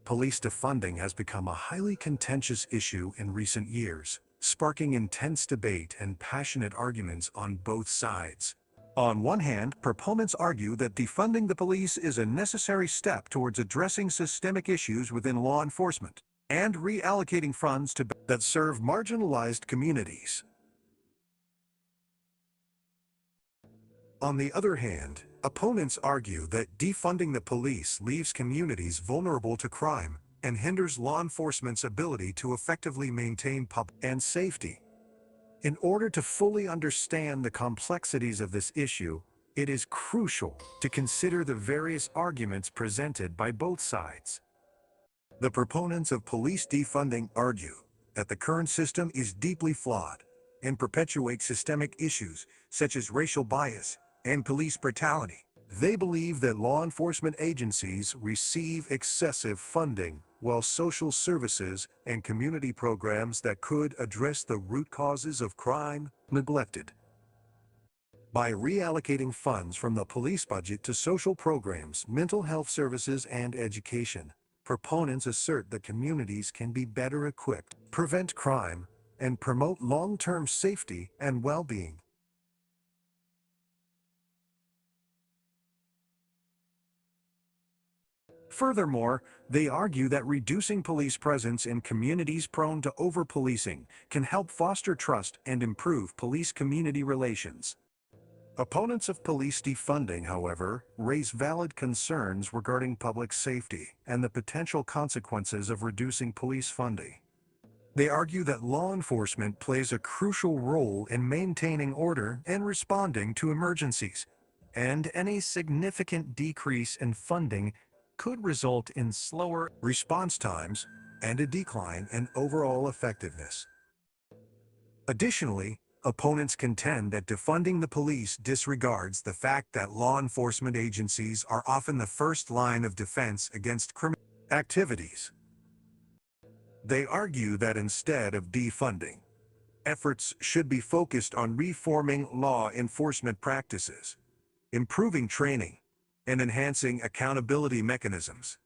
Police defunding has become a highly contentious issue in recent years, sparking intense debate and passionate arguments on both sides. On one hand, proponents argue that defunding the police is a necessary step towards addressing systemic issues within law enforcement and reallocating funds that serve marginalized communities. On the other hand, opponents argue that defunding the police leaves communities vulnerable to crime and hinders law enforcement's ability to effectively maintain public safety. In order to fully understand the complexities of this issue, it is crucial to consider the various arguments presented by both sides. The proponents of police defunding argue that the current system is deeply flawed and perpetuates systemic issues such as racial bias and police brutality. They believe that law enforcement agencies receive excessive funding, while social services and community programs that could address the root causes of crime neglected. By reallocating funds from the police budget to social programs, mental health services, and education, proponents assert that communities can be better equipped to prevent crime and promote long-term safety and well-being. Furthermore, they argue that reducing police presence in communities prone to over-policing can help foster trust and improve police-community relations. Opponents of police defunding, however, raise valid concerns regarding public safety and the potential consequences of reducing police funding. They argue that law enforcement plays a crucial role in maintaining order and responding to emergencies, and any significant decrease in funding could result in slower response times and a decline in overall effectiveness. Additionally, opponents contend that defunding the police disregards the fact that law enforcement agencies are often the first line of defense against criminal activities. They argue that instead of defunding, efforts should be focused on reforming law enforcement practices, improving training, and enhancing accountability mechanisms.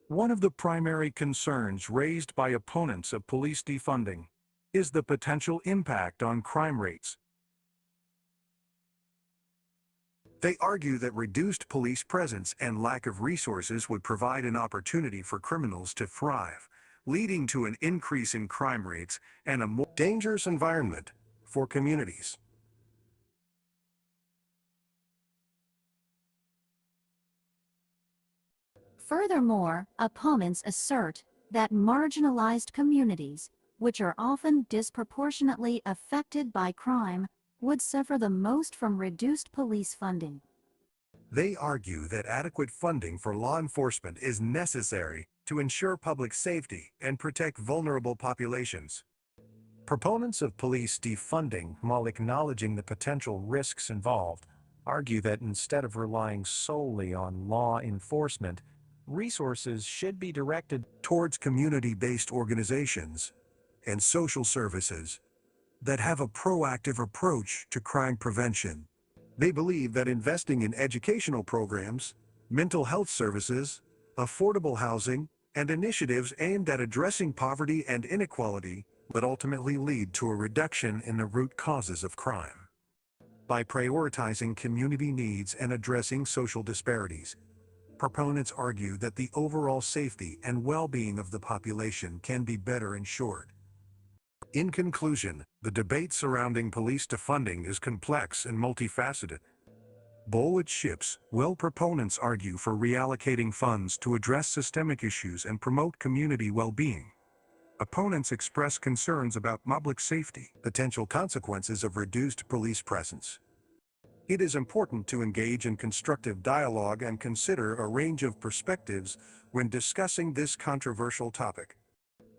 One of the primary concerns raised by opponents of police defunding is the potential impact on crime rates. They argue that reduced police presence and lack of resources would provide an opportunity for criminals to thrive, leading to an increase in crime rates and a more dangerous environment for communities. Furthermore, opponents assert that marginalized communities, which are often disproportionately affected by crime, would suffer the most from reduced police funding. They argue that adequate funding for law enforcement is necessary to ensure public safety and protect vulnerable populations. Proponents of police defunding, while acknowledging the potential risks involved, argue that instead of relying solely on law enforcement, resources should be directed towards community-based organizations and social services that have a proactive approach to crime prevention. They believe that investing in educational programs, mental health services, affordable housing, and initiatives aimed at addressing poverty and inequality would ultimately lead to a reduction in the root causes of crime. By prioritizing community needs and addressing social disparities, proponents argue that the overall safety and well-being of the population can be better ensured. In conclusion, the debate surrounding police defunding is complex and multifaceted. Bullet shifts, while proponents argue for reallocating funds to address systemic issues and promote community well-being. Opponents express concerns about public safety, potential consequences of reduced police presence. It is important to engage in constructive dialogue and consider a range of perspectives when discussing this controversial topic.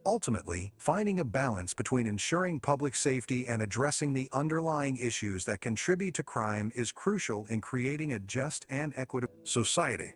Ultimately, finding a balance between ensuring public safety and addressing the underlying issues that contribute to crime is crucial in creating a just and equitable society.